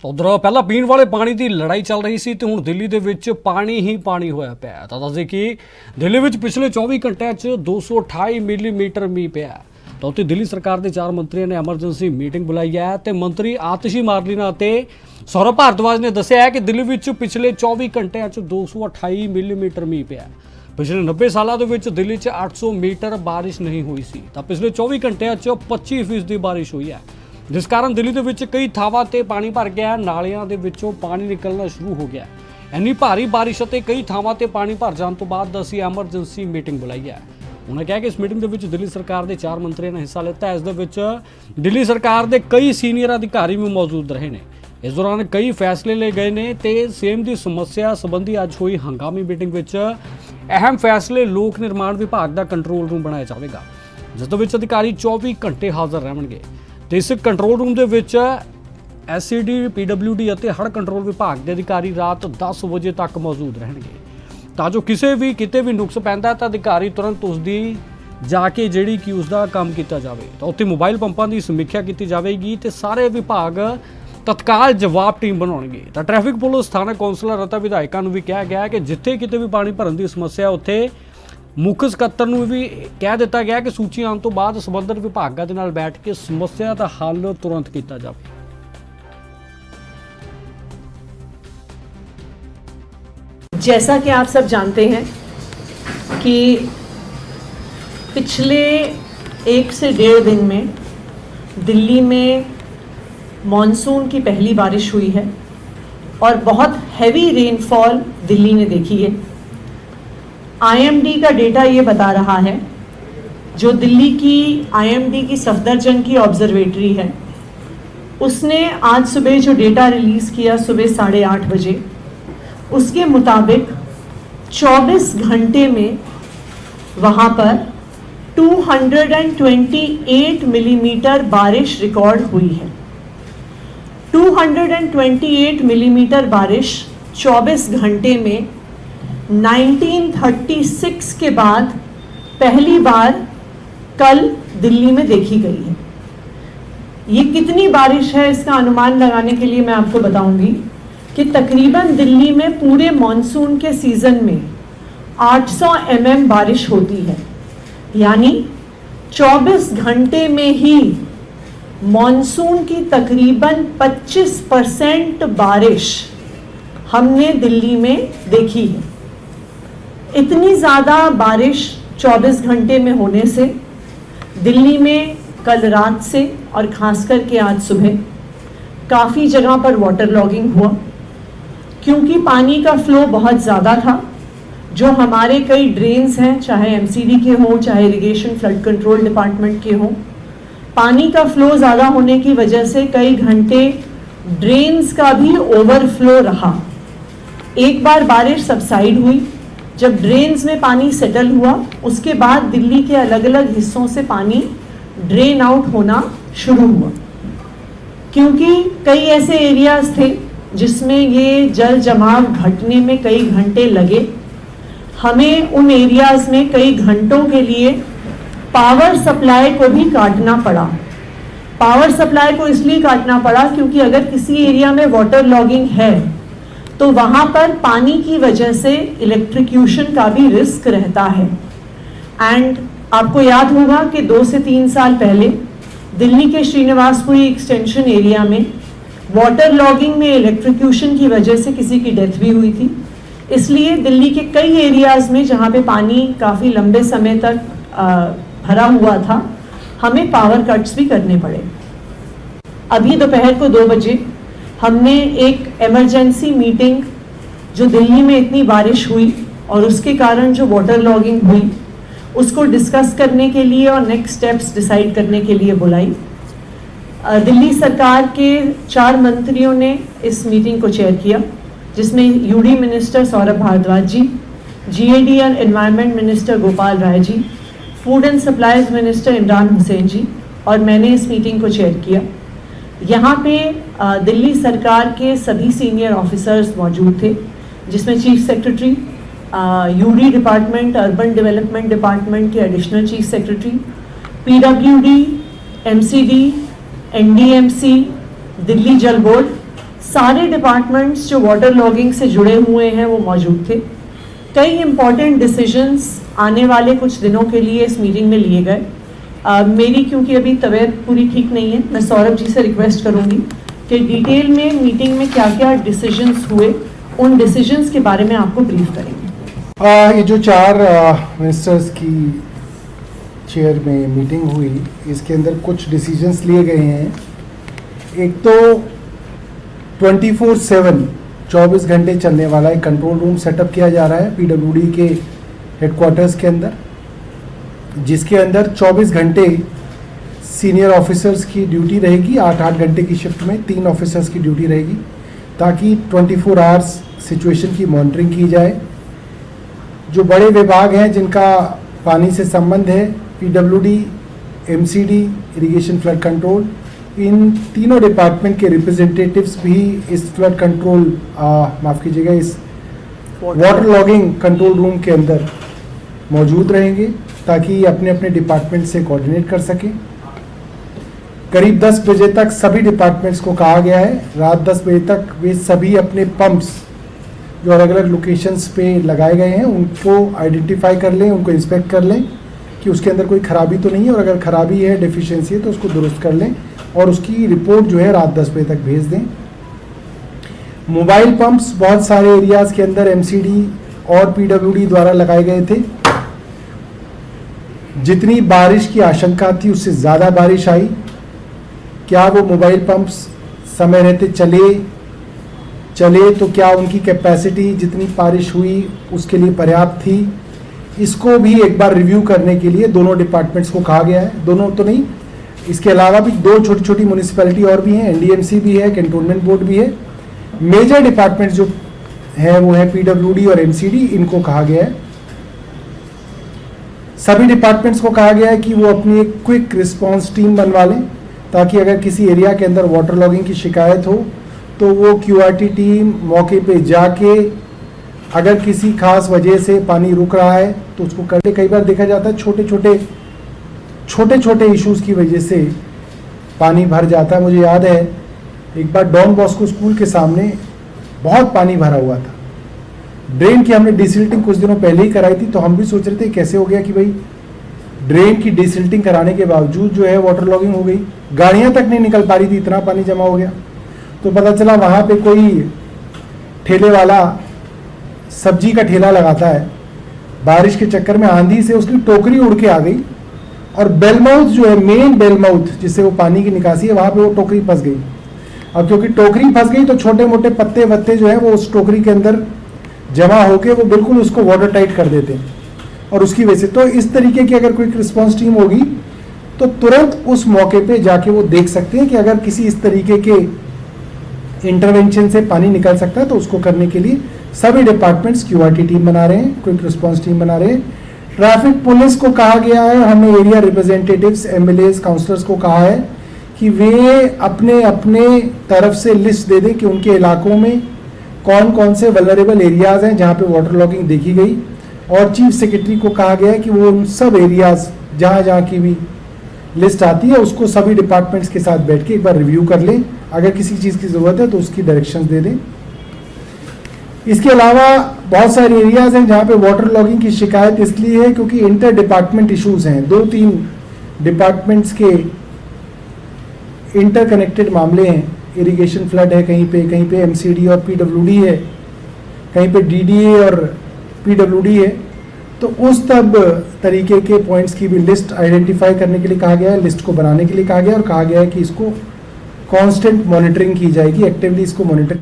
उधर पहला पीण वाले पानी की लड़ाई चल रही सी ते हुण दिल्ली दे विच पानी ही पानी होया पिया। तां दस्सदे कि दिल्ली विच पिछले 24 घंटिਆਂ 'ਚ 228 मिलीमीटर मीह पिया। तो उत्ते दिल्ली सरकार के 4 मंत्रियों ने एमरजेंसी मीटिंग बुलाई है ते मंत्री आतिशी मारलीना ते सौरभ भारद्वाज ने दस्सिया है कि दिल्ली विच पिछले 24 घंटिਆਂ 'ਚ 228 मिलीमीटर मीह पिया। पिछले 90 सालों के विच दिल्ली 'ਚ 800 मीटर बारिश नहीं हुई सी। तां पिछले 24 घंटिਆਂ 'ਚ 25% बारिश हुई है, जिस कारण दिल्ली के विच कई थावां ते पानी भर गया। नालियां दे विचों पानी निकलना शुरू हो गया। इन्नी भारी बारिश ते कई थावां ते पानी भर जाने तो बाद असीं एमरजेंसी मीटिंग बुलाई है। उन्होंने कहा कि इस मीटिंग के विच दिल्ली सरकार के 4 मंत्रियों ने हिस्सा लिया। इस दे विच दिल्ली सरकार के कई सीनियर अधिकारी भी मौजूद रहे ने। इस दौरान कई फैसले ले गए ने ते सेम की समस्या संबंधी अज हुई हंगामी मीटिंग विच अहम फैसले लोक निर्माण विभाग का कंट्रोल रूम बनाया जाएगा, जिस दे विच अधिकारी 24 घंटे हाज़र रहणगे। तो इस कंट्रोल रूम के विच SCD PWD और हड़ कंट्रोल विभाग के अधिकारी रात 10 बजे तक मौजूद रहेंगे, ताजो किसी भी किते भी नुक्स पैंदा तो अधिकारी तुरंत उसकी जाके जिहड़ी कि उसका काम किया जाए। तो उत्थे मोबाइल पंपों की समीक्षा की जाएगी तो सारे विभाग तत्काल जवाब टीम बनाउणगे। तो ट्रैफिक पुलिस स्थानक कौंसलर और विधायकों को भी कहा गया कि जिथे किते भी पानी भरन की समस्या उत्थे मुख सकत्तर नूं भी कह दिता गया कि सूची आने तो बाद संबंधित विभागों के नाल बैठ के समस्या का हल तुरंत किया जाए। जैसा कि आप सब जानते हैं कि पिछले 1 से 1.5 दिन में दिल्ली में मॉनसून की पहली बारिश हुई है और बहुत हैवी रेनफॉल दिल्ली ने देखी है। IMD का डेटा ये बता रहा है, जो दिल्ली की IMD की सफदरजंग की ऑब्जर्वेटरी है, उसने आज सुबह जो डेटा रिलीज़ किया सुबह 8:30 बजे, उसके मुताबिक 24 घंटे में वहाँ पर 228 मिलीमीटर बारिश रिकॉर्ड हुई है। 228 मिलीमीटर बारिश 24 घंटे में 1936 के बाद पहली बार कल दिल्ली में देखी गई है। ये कितनी बारिश है इसका अनुमान लगाने के लिए मैं आपको बताऊंगी कि तकरीबन दिल्ली में पूरे मॉनसून के सीज़न में 800 mm बारिश होती है, यानी 24 घंटे में ही मॉनसून की तकरीबन 25% बारिश हमने दिल्ली में देखी है। इतनी ज़्यादा बारिश 24 घंटे में होने से दिल्ली में कल रात से और ख़ास करके आज सुबह काफ़ी जगह पर वाटर लॉगिंग हुआ, क्योंकि पानी का फ्लो बहुत ज़्यादा था। जो हमारे कई ड्रेन्स हैं, चाहे MCD के हों, चाहे इरिगेशन फ्लड कंट्रोल डिपार्टमेंट के हों, पानी का फ्लो ज़्यादा होने की वजह से कई घंटे ड्रेन्स का भी ओवरफ्लो रहा। एक बार बारिश सबसाइड हुई, जब ड्रेन्स में पानी सेटल हुआ, उसके बाद दिल्ली के अलग अलग हिस्सों से पानी ड्रेन आउट होना शुरू हुआ, क्योंकि कई ऐसे एरियाज थे जिसमें ये जल जमाव घटने में कई घंटे लगे। हमें उन एरियाज में कई घंटों के लिए पावर सप्लाई को भी काटना पड़ा। पावर सप्लाई को इसलिए काटना पड़ा क्योंकि अगर किसी एरिया में वाटर लॉगिंग है तो वहाँ पर पानी की वजह से इलेक्ट्रिक्यूशन का भी रिस्क रहता है। एंड आपको याद होगा कि 2 से 3 साल पहले दिल्ली के श्रीनिवासपुरी एक्सटेंशन एरिया में वाटर लॉगिंग में इलेक्ट्रिक्यूशन की वजह से किसी की डेथ भी हुई थी। इसलिए दिल्ली के कई एरियाज़ में जहाँ पे पानी काफ़ी लंबे समय तक भरा हुआ था, हमें पावर कट्स भी करने पड़े। अभी दोपहर को 2 बजे हमने एक इमरजेंसी मीटिंग, जो दिल्ली में इतनी बारिश हुई और उसके कारण जो वाटर लॉगिंग हुई, उसको डिस्कस करने के लिए और नेक्स्ट स्टेप्स डिसाइड करने के लिए बुलाई। दिल्ली सरकार के 4 मंत्रियों ने इस मीटिंग को चेयर किया, जिसमें UD minister Saurabh Bharadwaj ji, GAD और environment minister Gopal Rai ji, food and supplies minister Imran Hussain ji और मैंने इस मीटिंग को चेयर किया। यहाँ पे दिल्ली सरकार के सभी सीनियर ऑफिसर्स मौजूद थे, जिसमें chief secretary, UD department, urban development department के additional chief secretary, PWD, MCD, NDMC, Delhi Jal board सारे डिपार्टमेंट्स जो वाटर लॉगिंग से जुड़े हुए हैं वो मौजूद थे। कई इम्पॉर्टेंट डिसीजंस आने वाले कुछ दिनों के लिए इस मीटिंग में लिए गए। मेरी क्योंकि अभी तबीयत पूरी ठीक नहीं है, मैं सौरभ जी से रिक्वेस्ट करूंगी कि डिटेल में मीटिंग में क्या क्या डिसीजंस हुए, उन डिसीजंस के बारे में आपको ब्रीफ करेंगे। ये जो 4 मिनिस्टर्स की चेयर में मीटिंग हुई, इसके अंदर कुछ डिसीजंस लिए गए हैं। एक तो 24/7 24 घंटे चलने वाला एक कंट्रोल रूम सेटअप किया जा रहा है पीडब्ल्यूडी के हेडक्वार्टर्स के अंदर, जिसके अंदर 24 घंटे सीनियर ऑफिसर्स की ड्यूटी रहेगी। 8-8 घंटे की शिफ्ट में 3 ऑफिसर्स की ड्यूटी रहेगी, ताकि 24 आवर्स सिचुएशन की मॉनिटरिंग की जाए। जो बड़े विभाग हैं जिनका पानी से संबंध है, PWD, MCD, irrigation flood control, इन तीनों डिपार्टमेंट के रिप्रेजेंटेटिव्स भी इस फ्लड कंट्रोल माफ़ कीजिएगा, इस वाटर लॉगिंग कंट्रोल रूम के अंदर मौजूद रहेंगे, ताकि अपने अपने डिपार्टमेंट से कोऑर्डिनेट कर सकें। करीब 10 बजे तक सभी डिपार्टमेंट्स को कहा गया है, रात 10 बजे तक वे सभी अपने पंप्स जो अलग अलग लोकेशंस पे लगाए गए हैं उनको आइडेंटिफाई कर लें, उनको इंस्पेक्ट कर लें कि उसके अंदर कोई खराबी तो नहीं है, और अगर खराबी है, डेफिशिएंसी है, तो उसको दुरुस्त कर लें और उसकी रिपोर्ट जो है रात 10 बजे तक भेज दें। मोबाइल पंप्स बहुत सारे एरियाज़ के अंदर एमसीडी और पीडब्ल्यूडी द्वारा लगाए गए थे। जितनी बारिश की आशंका थी उससे ज़्यादा बारिश आई। क्या वो मोबाइल पंप्स समय रहते चले तो क्या उनकी कैपेसिटी जितनी बारिश हुई उसके लिए पर्याप्त थी? इसको भी एक बार रिव्यू करने के लिए दोनों डिपार्टमेंट्स को कहा गया है। दोनों तो नहीं, इसके अलावा भी 2 छोटी छोटी म्यूनिसिपैलिटी और भी हैं, एनडीएमसी भी है, कैंटोनमेंट बोर्ड भी है। मेजर डिपार्टमेंट जो है वो है पीडब्ल्यूडी और एमसीडी, इनको कहा गया है। सभी डिपार्टमेंट्स को कहा गया है कि वो अपनी एक क्विक रिस्पांस टीम बनवा लें, ताकि अगर किसी एरिया के अंदर वाटर लॉगिंग की शिकायत हो तो वो क्यूआरटी टीम मौके पे जाके अगर किसी खास वजह से पानी रुक रहा है तो उसको करके, कई बार देखा जाता है छोटे छोटे इश्यूज़ की वजह से पानी भर जाता है। मुझे याद है एक बार डॉन बॉस्को स्कूल के सामने बहुत पानी भरा हुआ था। ड्रेन की हमने डिसिल्टिंग कुछ दिनों पहले ही कराई थी, तो हम भी सोच रहे थे कैसे हो गया कि भाई ड्रेन की डिसिल्टिंग कराने के बावजूद जो है वाटर लॉगिंग हो गई, गाड़ियां तक नहीं निकल पा रही थी, इतना पानी जमा हो गया। तो पता चला वहाँ पे कोई ठेले वाला सब्जी का ठेला लगाता है, बारिश के चक्कर में आंधी से उसकी टोकरी उड़ के आ गई और बेलमाउथ जो है, मेन बेलमाउथ जिससे वो पानी की निकासी है, वहाँ पे वो टोकरी फंस गई। अब क्योंकि टोकरी फंस गई तो छोटे मोटे पत्ते वत्ते जो है वो उस टोकरी के अंदर जमा होके वो बिल्कुल उसको वाटर टाइट कर देते हैं, और उसकी वजह से तो इस तरीके की अगर क्विक रिस्पांस टीम होगी तो तुरंत उस मौके पे जाके वो देख सकते हैं कि अगर किसी इस तरीके के इंटरवेंशन से पानी निकल सकता है, तो उसको करने के लिए सभी डिपार्टमेंट्स क्यूआरटी टीम बना रहे हैं, क्विक रिस्पांस टीम बना रहे हैं। ट्रैफिक पुलिस को कहा गया है, हमने एरिया रिप्रेजेंटेटिव्स, एमएलएस, काउंसलर्स को कहा है कि वे अपने अपने तरफ से लिस्ट दे दें कि उनके इलाकों में कौन कौन से वल्नरेबल एरियाज़ हैं जहाँ पे वाटर लॉगिंग देखी गई, और चीफ सेक्रेटरी को कहा गया है कि वो उन सब एरियाज़ जहाँ जहाँ की भी लिस्ट आती है उसको सभी डिपार्टमेंट्स के साथ बैठ के एक बार रिव्यू कर लें, अगर किसी चीज़ की ज़रूरत है तो उसकी डायरेक्शंस दे दें। इसके अलावा बहुत सारे एरियाज़ हैं जहाँ पे वाटर लॉगिंग की शिकायत इसलिए है क्योंकि इंटर डिपार्टमेंट इशूज़ हैं, 2-3 डिपार्टमेंट्स के इंटरकनेक्टेड मामले हैं। इरिगेशन फ्लड है कहीं पे एमसीडी और पीडब्ल्यूडी है, कहीं पे डीडीए और पीडब्ल्यूडी है। तो उस तब तरीके के पॉइंट्स की भी लिस्ट आइडेंटिफाई करने के लिए कहा गया है, लिस्ट को बनाने के लिए कहा गया है, और कहा गया है कि इसको कांस्टेंट मॉनिटरिंग की जाएगी, एक्टिवली इसको मॉनिटर